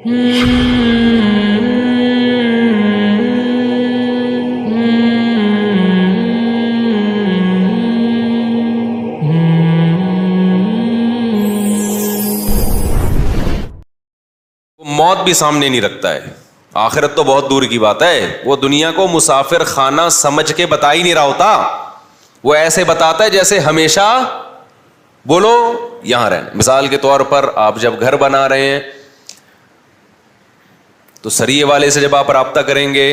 موت بھی سامنے نہیں رکھتا ہے. آخرت تو بہت دور کی بات ہے. وہ دنیا کو مسافر خانہ سمجھ کے بتا ہی نہیں رہا ہوتا. وہ ایسے بتاتا ہے جیسے ہمیشہ بولو یہاں رہنا. مثال کے طور پر آپ جب گھر بنا رہے ہیں تو سریے والے سے جب آپ رابطہ کریں گے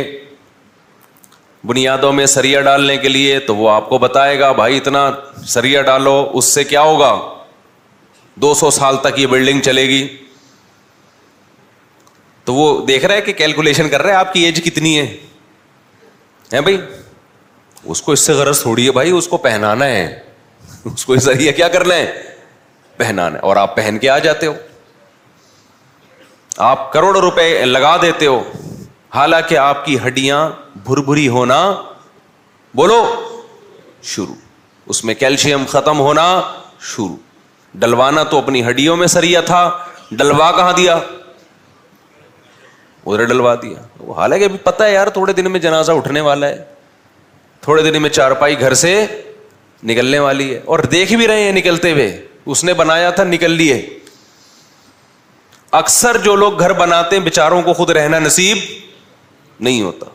بنیادوں میں سریا ڈالنے کے لیے, تو وہ آپ کو بتائے گا بھائی اتنا سریا ڈالو, اس سے کیا ہوگا 200 سال تک یہ بلڈنگ چلے گی. تو وہ دیکھ رہا ہے کہ کیلکولیشن کر رہا ہے آپ کی ایج کتنی ہے بھائی. اس کو اس سے غرض تھوڑی ہے بھائی, اس کو پہنانا ہے, اس کو ذریعہ کیا کرنا ہے پہنانا ہے. اور آپ پہن کے آ جاتے ہو, آپ کروڑوں روپے لگا دیتے ہو, حالانکہ آپ کی ہڈیاں بھربھری ہونا بولو شروع, اس میں کیلشیم ختم ہونا شروع. ڈلوانا تو اپنی ہڈیوں میں سریا تھا, ڈلوا کہاں دیا ادھر ڈلوا دیا. حالانکہ ابھی پتہ ہے یار تھوڑے دن میں جنازہ اٹھنے والا ہے, تھوڑے دن میں چارپائی گھر سے نکلنے والی ہے, اور دیکھ بھی رہے ہیں نکلتے ہوئے, اس نے بنایا تھا نکل لیے. اکثر جو لوگ گھر بناتے ہیں بیچاروں کو خود رہنا نصیب نہیں ہوتا.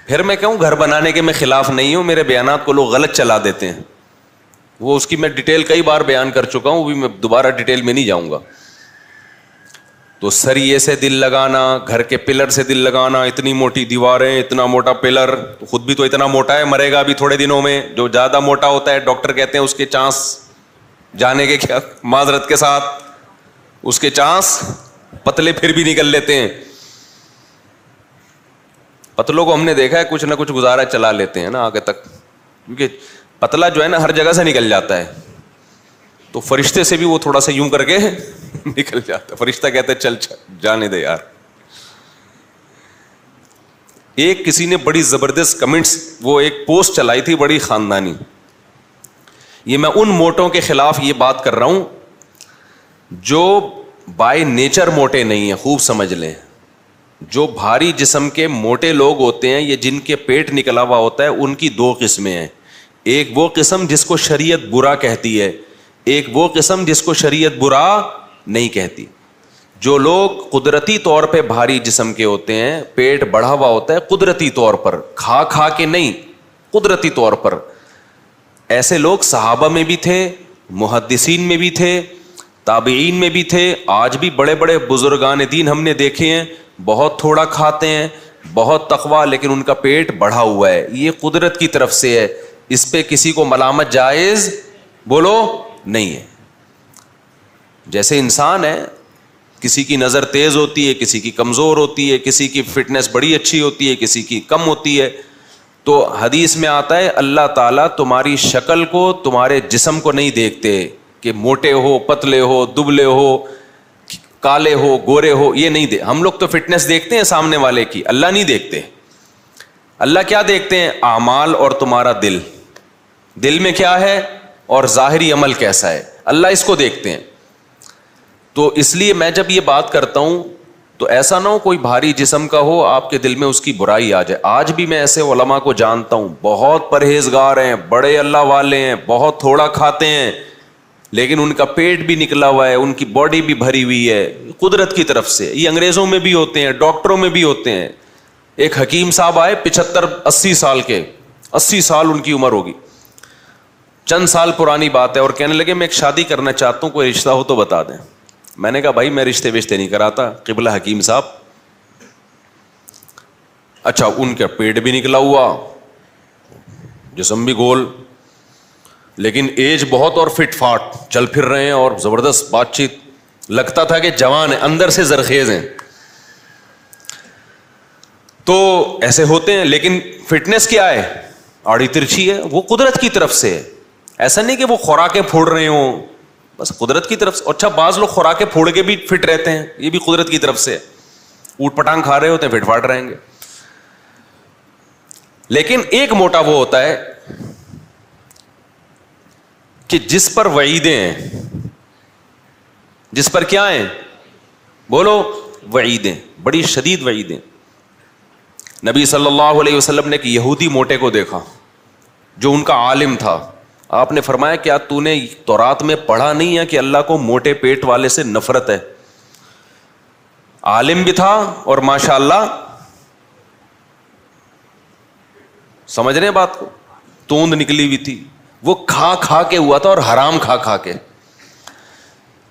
پھر میں کہوں گھر بنانے کے میں خلاف نہیں ہوں, میرے بیانات کو لوگ غلط چلا دیتے ہیں, وہ اس کی میں ڈیٹیل کئی بار بیان کر چکا ہوں, وہ بھی میں دوبارہ ڈیٹیل میں نہیں جاؤں گا. تو سریے سے دل لگانا, گھر کے پلر سے دل لگانا, اتنی موٹی دیواریں, اتنا موٹا پلر, خود بھی تو اتنا موٹا ہے, مرے گا بھی تھوڑے دنوں میں. جو زیادہ موٹا ہوتا ہے ڈاکٹر کہتے ہیں اس کے چانس جانے کے کیا معذرت کے ساتھ اس کے چانس پتلے پھر بھی نکل لیتے ہیں. پتلوں کو ہم نے دیکھا ہے کچھ نہ کچھ گزارا چلا لیتے ہیں نا آگے تک, کیونکہ پتلا جو ہے نا ہر جگہ سے نکل جاتا ہے. تو فرشتے سے بھی وہ تھوڑا سا یوں کر کے نکل جاتا ہے. فرشتہ کہتا ہے چل جانے دے یار. ایک کسی نے بڑی زبردست کمنٹس, وہ ایک پوسٹ چلائی تھی بڑی خاندانی. یہ میں ان موٹوں کے خلاف یہ بات کر رہا ہوں جو بائی نیچر موٹے نہیں ہیں, خوب سمجھ لیں. جو بھاری جسم کے موٹے لوگ ہوتے ہیں, یہ جن کے پیٹ نکلا ہوا ہوتا ہے, ان کی دو قسمیں ہیں. ایک وہ قسم جس کو شریعت برا کہتی ہے, ایک وہ قسم جس کو شریعت برا نہیں کہتی. جو لوگ قدرتی طور پہ بھاری جسم کے ہوتے ہیں, پیٹ بڑھا ہوا ہوتا ہے قدرتی طور پر, کھا کھا کے نہیں, قدرتی طور پر, ایسے لوگ صحابہ میں بھی تھے, محدثین میں بھی تھے, تابعین میں بھی تھے. آج بھی بڑے بڑے بزرگان دین ہم نے دیکھے ہیں, بہت تھوڑا کھاتے ہیں, بہت تقویٰ, لیکن ان کا پیٹ بڑھا ہوا ہے. یہ قدرت کی طرف سے ہے, اس پہ کسی کو ملامت جائز بولو نہیں ہے. جیسے انسان ہے, کسی کی نظر تیز ہوتی ہے, کسی کی کمزور ہوتی ہے, کسی کی فٹنس بڑی اچھی ہوتی ہے, کسی کی کم ہوتی ہے. تو حدیث میں آتا ہے اللہ تعالیٰ تمہاری شکل کو, تمہارے جسم کو نہیں دیکھتے کہ موٹے ہو, پتلے ہو, دبلے ہو, کالے ہو, گورے ہو, یہ نہیں دے. ہم لوگ تو فٹنس دیکھتے ہیں سامنے والے کی, اللہ نہیں دیکھتے. اللہ کیا دیکھتے ہیں؟ اعمال اور تمہارا دل, دل میں کیا ہے اور ظاہری عمل کیسا ہے, اللہ اس کو دیکھتے ہیں. تو اس لیے میں جب یہ بات کرتا ہوں تو ایسا نہ ہو کوئی بھاری جسم کا ہو آپ کے دل میں اس کی برائی آ جائے. آج بھی میں ایسے علماء کو جانتا ہوں, بہت پرہیزگار ہیں, بڑے اللہ والے ہیں, بہت تھوڑا کھاتے ہیں, لیکن ان کا پیٹ بھی نکلا ہوا ہے, ان کی باڈی بھی بھری ہوئی ہے قدرت کی طرف سے. یہ انگریزوں میں بھی ہوتے ہیں, ڈاکٹروں میں بھی ہوتے ہیں. ایک حکیم صاحب آئے 75-80 سال کے, 80 سال ان کی عمر ہوگی, چند سال پرانی بات ہے, اور کہنے لگے میں ایک شادی کرنا چاہتا ہوں, کوئی رشتہ ہو تو بتا دیں. میں نے کہا بھائی میں رشتے وشتے نہیں کراتا, قبلہ حکیم صاحب. اچھا, ان کا پیٹ بھی نکلا ہوا, جسم بھی گول, لیکن ایج بہت اور فٹ فاٹ, چل پھر رہے ہیں اور زبردست بات چیت, لگتا تھا کہ جوان ہیں, اندر سے زرخیز ہیں. تو ایسے ہوتے ہیں, لیکن فٹنس کیا ہے, آڑی ترچھی ہے, وہ قدرت کی طرف سے ہے. ایسا نہیں کہ وہ خوراکیں پھوڑ رہے ہوں, بس قدرت کی طرف سے. اچھا, بعض لوگ خوراکیں پھوڑ کے بھی فٹ رہتے ہیں, یہ بھی قدرت کی طرف سے ہے. اوٹ پٹانگ کھا رہے ہوتے ہیں, فٹ فاٹ رہیں گے. لیکن ایک موٹا وہ ہوتا ہے کہ جس پر وعیدیں ہیں, جس پر کیا ہیں؟ بولو، وعیدیں، بڑی شدید وعیدیں. نبی صلی اللہ علیہ وسلم نے ایک یہودی موٹے کو دیکھا جو ان کا عالم تھا. آپ نے فرمایا کیا تو نے تورات میں پڑھا نہیں ہے کہ اللہ کو موٹے پیٹ والے سے نفرت ہے؟ عالم بھی تھا اور ماشاء اللہ سمجھ رہے ہیں بات کو، توند نکلی ہوئی تھی. وہ کھا کھا کے ہوا تھا اور حرام کھا کھا کے.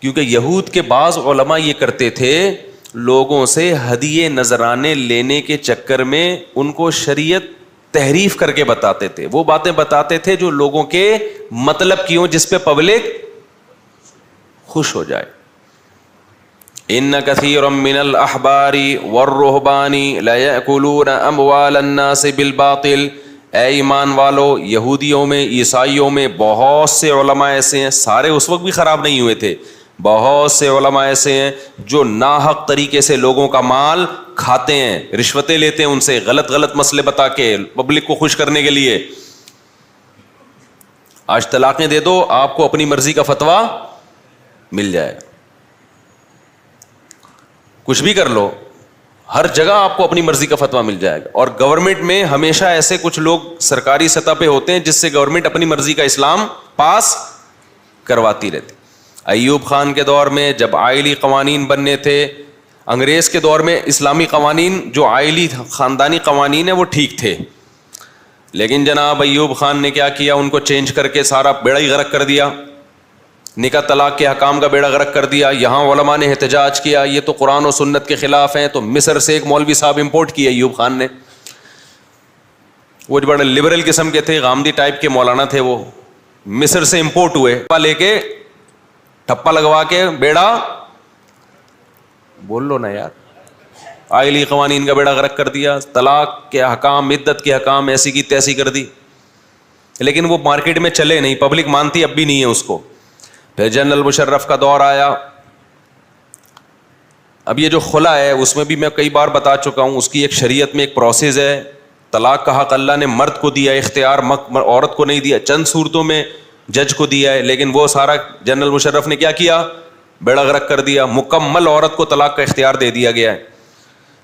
کیونکہ یہود کے بعض علماء یہ کرتے تھے، لوگوں سے ہدیے نذرانے لینے کے چکر میں ان کو شریعت تحریف کر کے بتاتے تھے. وہ باتیں بتاتے تھے جو لوگوں کے مطلب کی ہوں، جس پہ پبلک خوش ہو جائے. ان کثیرا من الاحبار والرہبان لیأکلون اموال الناس بالباطل. اے ایمان والو، یہودیوں میں، عیسائیوں میں بہت سے علماء ایسے ہیں، سارے اس وقت بھی خراب نہیں ہوئے تھے، بہت سے علماء ایسے ہیں جو ناحق طریقے سے لوگوں کا مال کھاتے ہیں، رشوتیں لیتے ہیں ان سے، غلط غلط مسئلے بتا کے پبلک کو خوش کرنے کے لیے. آج طلاقیں دے دو، آپ کو اپنی مرضی کا فتویٰ مل جائے گا. کچھ بھی کر لو، ہر جگہ آپ کو اپنی مرضی کا فتویٰ مل جائے گا. اور گورنمنٹ میں ہمیشہ ایسے کچھ لوگ سرکاری سطح پہ ہوتے ہیں جس سے گورنمنٹ اپنی مرضی کا اسلام پاس کرواتی رہتی. ایوب خان کے دور میں جب آئلی قوانین بننے تھے، انگریز کے دور میں اسلامی قوانین جو آئلی خاندانی قوانین ہیں وہ ٹھیک تھے، لیکن جناب ایوب خان نے کیا کیا، ان کو چینج کر کے سارا بیڑا ہی غرق کر دیا، نکاح طلاق کے حکام کا بیڑا غرق کر دیا. یہاں علماء نے احتجاج کیا یہ تو قرآن و سنت کے خلاف ہیں، تو مصر سے ایک مولوی صاحب امپورٹ کیے ایوب خان نے. وہ جو بڑے لبرل قسم کے تھے، غامدی ٹائپ کے مولانا تھے، وہ مصر سے امپورٹ ہوئے، لے کے ٹھپا لگوا کے بیڑا، بول لو نا یار، آئلی قوانین کا بیڑا غرق کر دیا. طلاق کے حکام، عدت کے حکام ایسی کی تیسی کر دی، لیکن وہ مارکیٹ میں چلے نہیں، پبلک مانتی اب بھی نہیں ہے اس کو. پھر جنرل مشرف کا دور آیا. اب یہ جو خلا ہے اس میں بھی میں کئی بار بتا چکا ہوں، اس کی ایک شریعت میں ایک پروسیس ہے. طلاق کا حق اللہ نے مرد کو دیا، اختیار عورت کو نہیں دیا. چند صورتوں میں جج کو دیا ہے، لیکن وہ سارا جنرل مشرف نے کیا کیا، بیڑا غرق کر دیا. مکمل عورت کو طلاق کا اختیار دے دیا گیا ہے.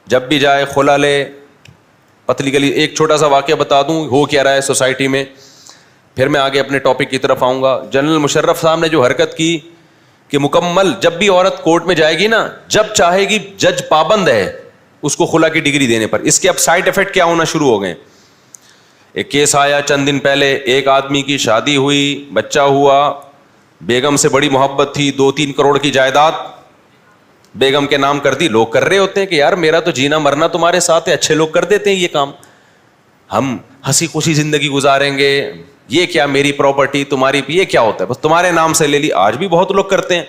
جب بھی جائے خلا لے، پتلی گلی. ایک چھوٹا سا واقعہ بتا دوں ہو کیا رہا ہے سوسائٹی میں، پھر میں آگے اپنے ٹاپک کی طرف آؤں گا. جنرل مشرف صاحب نے جو حرکت کی کہ مکمل جب بھی عورت کورٹ میں جائے گی نا، جب چاہے گی، جج پابند ہے اس کو خلا کی ڈگری دینے پر. اس کے اب سائڈ افیکٹ کیا ہونا شروع ہو گئے. ایک کیس آیا چند دن پہلے، ایک آدمی کی شادی ہوئی، بچہ ہوا، بیگم سے بڑی محبت تھی، 2-3 کروڑ کی جائیداد بیگم کے نام کر دی. لوگ کر رہے ہوتے ہیں کہ یار میرا تو جینا مرنا تمہارے ساتھ ہے، اچھے لوگ کر دیتے ہیں یہ کام، ہم ہنسی خوشی زندگی گزاریں گے، یہ کیا میری پراپرٹی تمہاری، یہ کیا ہوتا ہے بس تمہارے نام سے لے لی. آج بھی بہت لوگ کرتے ہیں.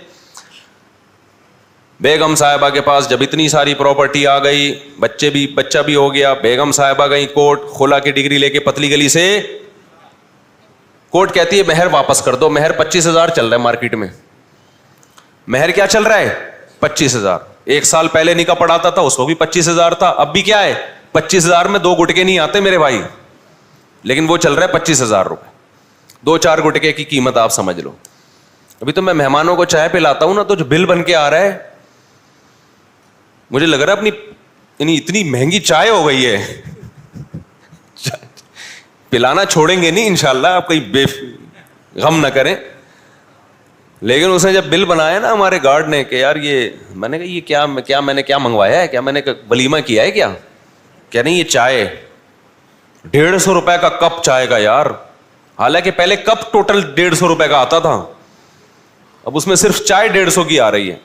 بیگم صاحبہ کے پاس جب اتنی ساری پراپرٹی آ گئی، بچہ بھی ہو گیا، بیگم صاحبہ گئی کورٹ، خلا کی ڈگری لے کے پتلی گلی سے. کورٹ کہتی ہے مہر واپس کر دو. مہر 25,000 چل رہا ہے مارکیٹ میں. مہر کیا چل رہا ہے؟ 25,000. 1 سال پہلے نکاح پڑھاتا تھا اس کو بھی 25,000 تھا، اب بھی کیا ہے 25,000 میں 2 گٹکے نہیں آتے میرے بھائی، لیکن وہ چل رہا ہے 25,000 روپے. 2-4 گٹکے کی قیمت آپ سمجھ لو. ابھی تو میں مہمانوں کو چائے پلاتا ہوں نا، تو جو بل بن کے آ رہا ہے مجھے لگ رہا ہے اپنی اتنی مہنگی چائے ہو گئی ہے، پلانا چھوڑیں گے نہیں انشاءاللہ، آپ کہیں غم نہ کریں. لیکن اس نے جب بل بنایا نا ہمارے گارڈ نے کہ یار یہ، میں نے کہا یہ کیا میں نے کیا منگوایا ہے، کیا میں نے ولیمہ کیا ہے کیا؟ کیا نہیں، یہ چائے 150 روپے کا کپ چائے کا یار. حالانکہ پہلے کپ ٹوٹل 150 روپے کا آتا تھا، اب اس میں صرف چائے 150 کی آ رہی ہے.